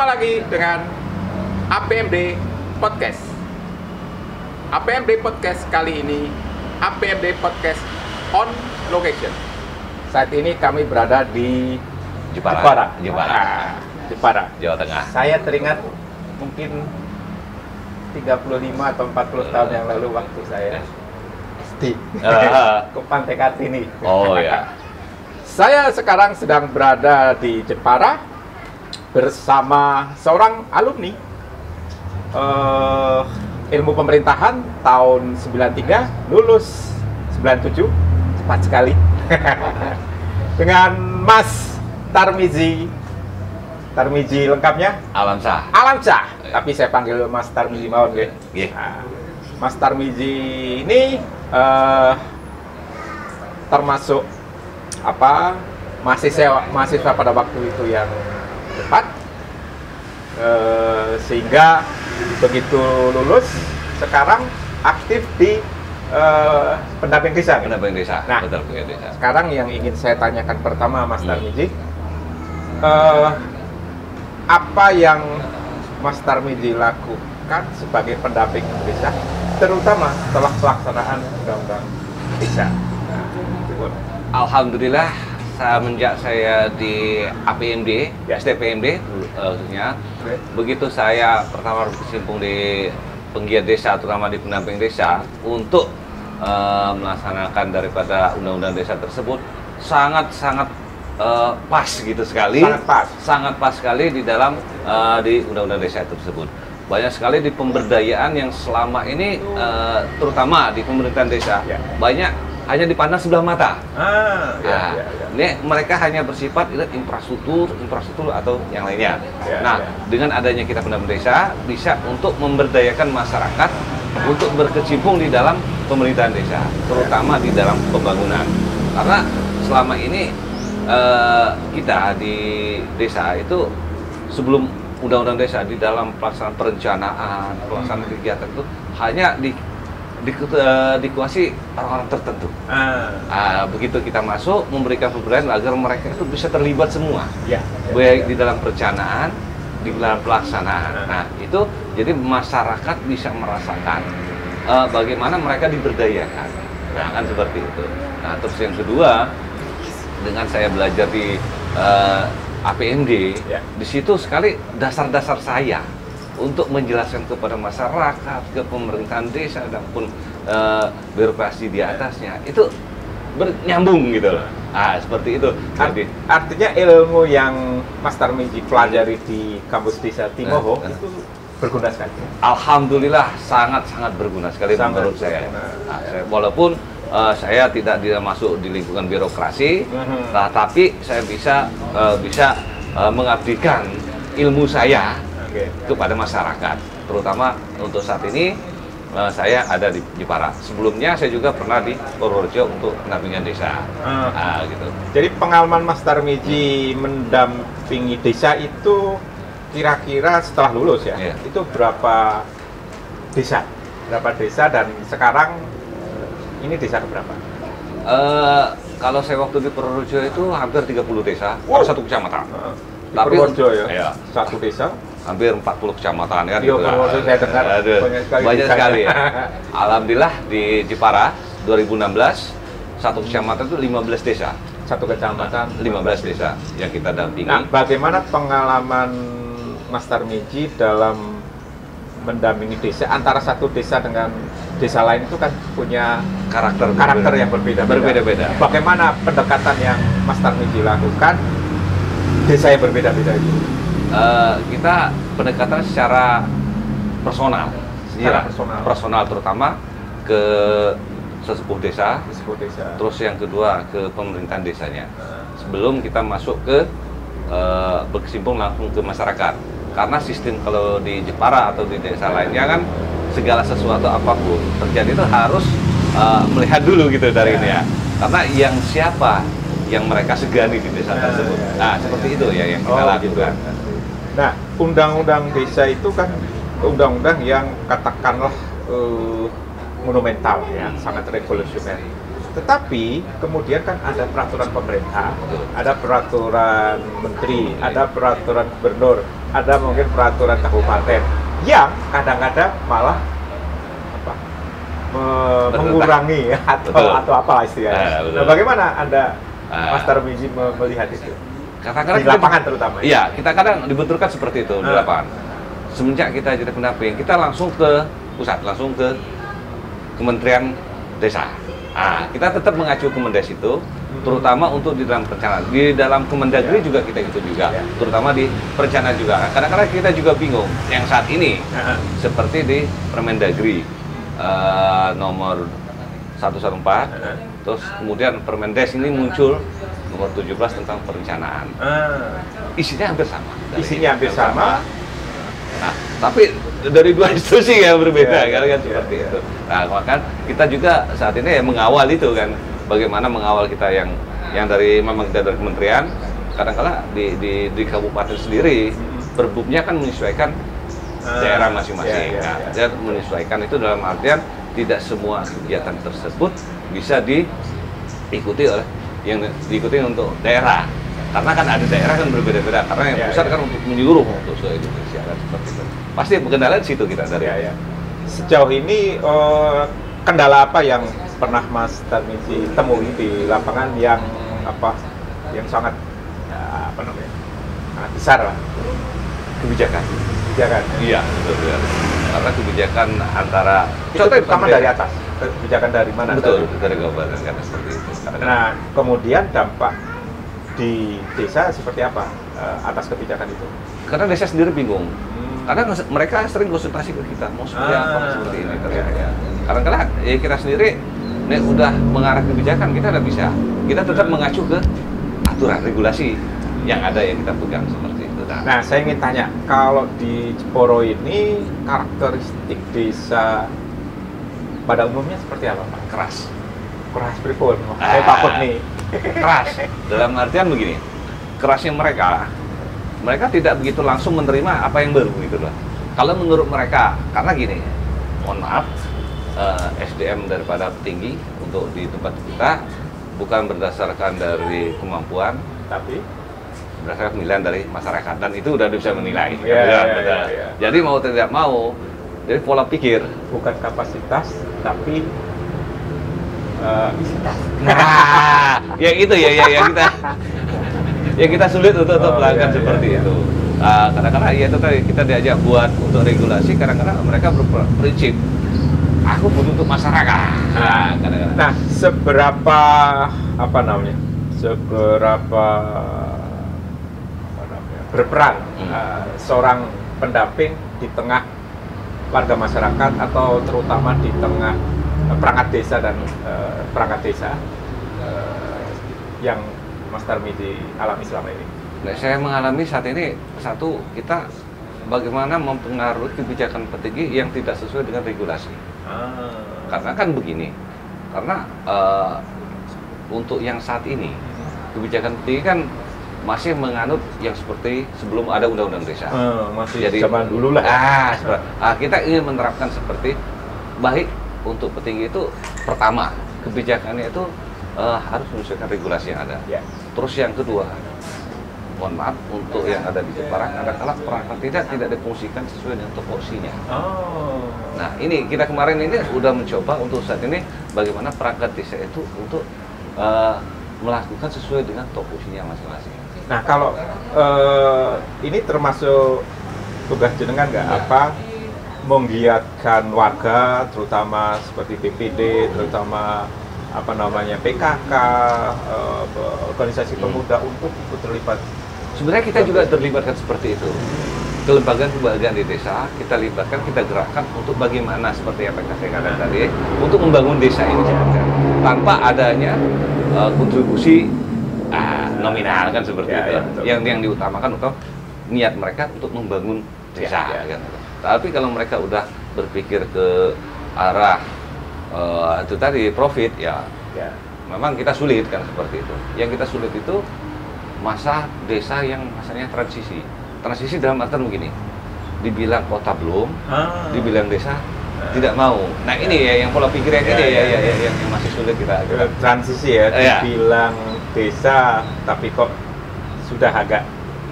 lagi dengan APMD Podcast. APMD Podcast kali ini, APMD Podcast on location. Saat ini kami berada di Jepara, Jepara, Jawa Tengah. Saya teringat mungkin 35 atau 40 tahun yang lalu waktu saya SD ke Pantai Kartini. Oh ya. Saya sekarang sedang berada di Jepara bersama seorang alumni ilmu pemerintahan tahun 93, lulus 97, cepat sekali. Dengan Mas Tarmizi lengkapnya? Alamsyah. Alamsyah, tapi saya panggil Mas Tarmizi mawon nggih. Nah, Mas Tarmizi ini termasuk mahasiswa pada waktu itu yang tepat, sehingga begitu lulus sekarang aktif di pendamping desa. Pendamping desa. Nah, betul, pendamping desa. Sekarang yang ingin saya tanyakan pertama, Mas Tarmizi, apa yang Mas Tarmizi lakukan sebagai pendamping desa, terutama setelah pelaksanaan undang-undang desa? Alhamdulillah, semenjak saya di APMD, STPMD khususnya, begitu saya pertama berkecimpung di penggiat desa, terutama di pendamping desa, untuk melaksanakan daripada undang-undang desa tersebut, sangat-sangat pas gitu sekali. Sangat pas sekali di dalam di undang-undang desa tersebut. Banyak sekali di pemberdayaan yang selama ini, terutama di pemerintahan desa, banyak hanya dipandang sebelah mata. Ini mereka hanya bersifat infrastruktur atau yang lainnya. Dengan adanya kita pendamping desa, bisa untuk memberdayakan masyarakat untuk berkecimpung di dalam pemerintahan desa, terutama di dalam pembangunan. Karena selama ini kita di desa itu sebelum undang-undang desa, di dalam pelaksanaan perencanaan, pelaksanaan kegiatan itu hanya dikuasai orang-orang tertentu. Begitu kita masuk, memberikan pemberdayaan agar mereka itu bisa terlibat semua, baik di dalam perencanaan, di dalam pelaksanaan. Nah, itu jadi masyarakat bisa merasakan bagaimana mereka diberdayakan. Nah, kan seperti itu. Nah, terus yang kedua, dengan saya belajar di APMD, di situ sekali dasar-dasar saya untuk menjelaskan kepada masyarakat, ke pemerintahan desa dan pun birokrasi di atasnya itu bernyambung gitu. Seperti itu. Jadi, artinya ilmu yang Mas Tarmizi pelajari di kampus desa Timoho itu berguna sekali. Alhamdulillah sangat-sangat berguna sekali menurut saya. Walaupun saya tidak masuk di lingkungan birokrasi, tapi saya bisa mengabdikan ilmu saya kepada masyarakat, terutama untuk saat ini saya ada di Jepara. Sebelumnya saya juga pernah di Purworejo untuk pendampingan desa. Gitu. Jadi pengalaman Mas Tarmizi mendampingi desa itu kira-kira setelah lulus ya, itu berapa desa? Dan sekarang ini desa keberapa? Kalau saya waktu di Purworejo itu hampir 30 desa, satu kecamatan. Tapi Purworejo satu desa hampir 40 kecamatan kan. Purworejo saya dengar banyak sekali ya. Alhamdulillah di Jepara 2016 satu kecamatan itu 15 desa. Satu kecamatan 15 desa yang kita dampingi. Nah, bagaimana pengalaman Mas Tarmizi dalam mendampingi desa, antara satu desa dengan desa lain itu kan punya karakter yang berbeda-beda. Bagaimana pendekatan yang Mas Tarmizi lakukan desa yang berbeda-beda itu? Kita pendekatan secara personal, terutama ke sesepuh desa, terus yang kedua ke pemerintahan desanya. Sebelum kita masuk ke berkecimpung langsung ke masyarakat, karena sistem kalau di Jepara atau di desa lainnya kan segala sesuatu apapun terjadi itu harus melihat dulu gitu dari ini ya, karena yang siapa yang mereka segani di desa tersebut. Seperti itu ya yang kita lakukan. Nah, undang-undang desa itu kan undang-undang yang katakanlah monumental ya, sangat revolusioner. Tetapi kemudian kan ada peraturan pemerintah, ada peraturan menteri, ada peraturan gubernur, ada mungkin peraturan kabupaten yang kadang-kadang malah apa, mengurangi atau apa istilahnya. Nah, bagaimana Anda, Mas Tarmizi, melihat itu? Katakanlah di lapangan terutama. Iya, kita kadang dibenturkan seperti itu di lapangan. Semenjak kita jadi pendamping, kita langsung ke pusat, langsung ke Kementerian Desa. Kita tetap mengacu Kemendes itu, terutama untuk di dalam perencanaan. Di dalam Kemendagri juga kita itu juga, terutama di perencanaan juga. Kadang-kadang kita juga bingung. Yang saat ini, seperti di Permendagri nomor 114, terus kemudian Permendes ini muncul nomor 17 tentang perencanaan. Isinya hampir sama. Isinya hampir sama. Nah, tapi dari dua institusi yang berbeda, kan seperti itu. Nah, maka kita juga saat ini mengawal itu kan, bagaimana mengawal kita yang dari memang kita dari kementerian, kadang-kala di kabupaten sendiri perbubnya kan menyesuaikan daerah masing-masing. Dia menyesuaikan itu dalam artian tidak semua kegiatan tersebut bisa diikuti oleh yang diikuti untuk daerah. Karena kan ada daerah kan berbeda-beda, karena yang pusat kan untuk menyuruh untuk seluruh Indonesia kan seperti itu. Pasti kendala di situ kita dari. Sejauh ini kendala apa yang pernah Mas Tarmizi temui di lapangan yang sangat sangat besar lah? Kebijakan. Iya, betul. Karena kebijakan antara itu terutama dari atas. Kebijakan dari mana? Betul, dari kabupaten kan seperti itu. Nah, kemudian dampak di desa seperti apa atas kebijakan itu? Karena desa sendiri bingung. Karena mereka sering konsultasi ke kita, mau seperti apa seperti ini. Kadang-kadang ya kita sendiri udah mengarah kebijakan, kita tidak bisa. Kita tetap mengacu ke aturan regulasi yang ada yang kita pegang seperti itu. Nah, saya ingin tanya, kalau di Jeporo ini karakteristik desa pada umumnya seperti apa, Pak? Keras pripun. Saya takut nih. Keras dalam artian begini, kerasnya mereka tidak begitu langsung menerima apa yang baru gitu loh. Kalau menurut mereka, karena gini, mohon maaf, SDM daripada petinggi untuk di tempat kita bukan berdasarkan dari kemampuan, tapi berdasarkan penilaian dari masyarakat, dan itu udah bisa menilai. Jadi mau tidak mau, jadi pola pikir bukan kapasitas tapi isitas. Nah, ya itu ya kita sulit untuk melakukan seperti itu. Kadang-kadang ya itu tadi kita diajak buat untuk regulasi, kadang-kadang mereka berprinsip aku butuh untuk masyarakat. Nah, seberapa berperan seorang pendamping di tengah warga masyarakat atau terutama di tengah perangkat desa dan perangkat desa yang Mas Tarmizi alami selama ini? Nah, saya mengalami saat ini kita bagaimana mempengaruhi kebijakan petinggi yang tidak sesuai dengan regulasi. Karena kan begini, karena untuk yang saat ini kebijakan petinggi kan masih menganut yang seperti sebelum ada undang-undang desa. Masih jadi zaman dulu lah. Kita ingin menerapkan seperti baik untuk petinggi itu, pertama kebijakannya itu harus menyesuaikan regulasi yang ada. Terus yang kedua, mohon maaf, untuk yang ada di Jepara, kadang-kadang perangkat tidak difungsikan sesuai dengan topoksinya. Nah, ini kita kemarin ini udah mencoba untuk saat ini bagaimana perangkat desa itu untuk melakukan sesuai dengan topoksinya masing-masing. Nah, kalau ini termasuk tugas jenengan nggak menggiatkan warga, terutama seperti BPD, terutama PKK, organisasi pemuda untuk ikut terlibat? Sebenarnya kita juga terlibatkan seperti itu. Kelembagaan di desa kita libatkan, kita gerakkan untuk bagaimana seperti apa yang saya katakan tadi, untuk membangun desa ini tanpa adanya kontribusi nominal kan seperti itu. Yang diutamakan untuk niat mereka untuk membangun desa. Kan. Tapi kalau mereka udah berpikir ke arah itu tadi profit, memang kita sulit kan seperti itu. Yang kita sulit itu masa desa yang masanya transisi dalam artian begini, dibilang kota belum, dibilang desa tidak mau. Nah ini ya yang pola pikir yang ini yang masih sulit kita transisi ya, dibilang desa tapi kok sudah agak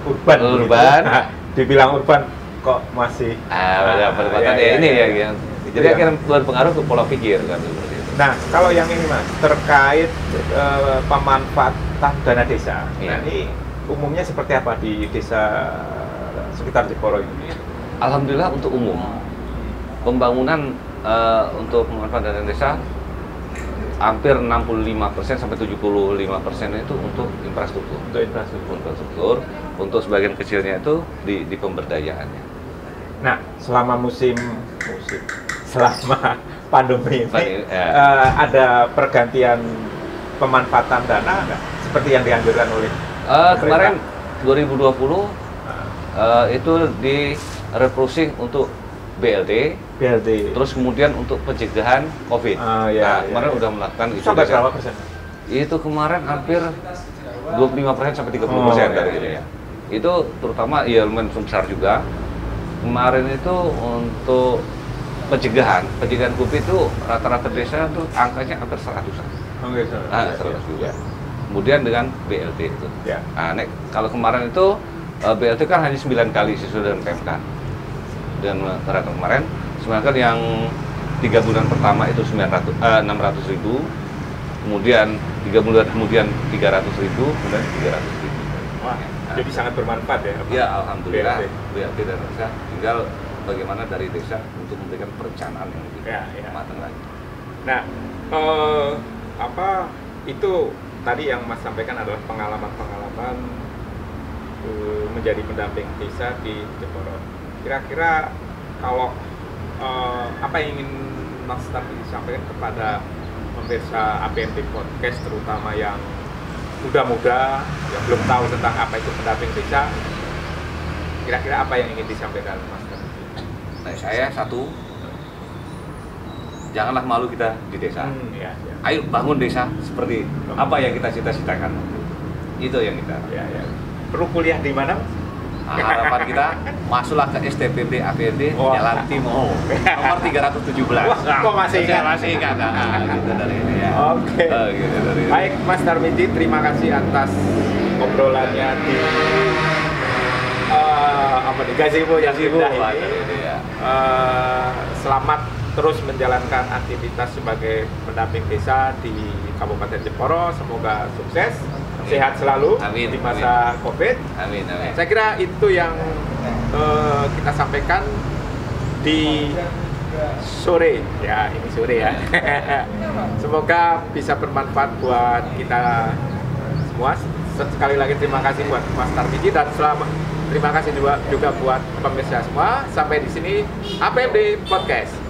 urban. Gitu. Nah, dibilang urban kok masih perdebatan ini ya yang jadi akhirnya berpengaruh ke pola pikir kan seperti itu. Nah, kalau yang ini Mas terkait pemanfaatan dana desa. Nah, ini umumnya seperti apa di desa sekitar Jeporo ini? Alhamdulillah untuk umum pembangunan untuk pemanfaatan dana desa hampir 65% sampai 75% itu untuk infrastruktur. Untuk untuk sebagian kecilnya itu di pemberdayaannya. Nah, selama selama pandemi ini ada pergantian pemanfaatan dana nggak? Seperti yang dianjurkan oleh kemarin 2020 itu di refocusing untuk BLT, terus kemudian untuk pencegahan COVID. Kemarin udah melakukan itu. Sampai berapa persen? Itu kemarin hampir 25% sampai 30% dari itu ya. Itu terutama ya lumayan besar juga. Kemarin itu untuk pencegahan COVID itu rata-rata desa itu angkanya hampir 100-an. 100 juga. Kemudian dengan BLT itu. Nah, kalau kemarin itu BLT kan hanya 9 kali sesuai dengan PMK. Dan rata kemarin, sedangkan yang 3 bulan pertama itu 600.000, kemudian 3 bulan kemudian 300.000, kemudian 300.000. Wah, jadi sangat bermanfaat ya? Ya, alhamdulillah. BLT dan desa, tinggal bagaimana dari desa untuk memberikan perencanaan yang lebih matang lagi. Nah, itu tadi yang Mas sampaikan adalah pengalaman-pengalaman menjadi pendamping desa di Jeporo. Kira-kira kalau apa yang ingin Mas tadi sampaikan kepada pemirsa APMD Podcast, terutama yang muda-muda yang belum tahu tentang apa itu pendamping desa, kira-kira apa yang ingin disampaikan Mas? Nah, saya satu, janganlah malu kita di desa. Ayo bangun desa seperti apa yang kita cita-citakan. Itu yang kita. Perlu kuliah di mana? Harapan kita masuklah ke STPB APMD Jalan Timur nomor 317. Kok masih ingat? Masih ingat. Gitu dari ini ya. Oke. Gitu dari ini. Baik, Mas Darmiji, terima kasih atas obrolannya di Gazebo yang indah ini. Selamat terus menjalankan aktivitas sebagai pendamping desa di Kabupaten Jeporo. Semoga sukses. Sehat selalu di masa COVID. Amin. Saya kira itu yang kita sampaikan di sore ya, ini sore ya. Semoga bisa bermanfaat buat kita semua. Sekali lagi terima kasih buat Mas Darmiji dan terima kasih juga buat pemirsa semua. Sampai di sini APMD Podcast.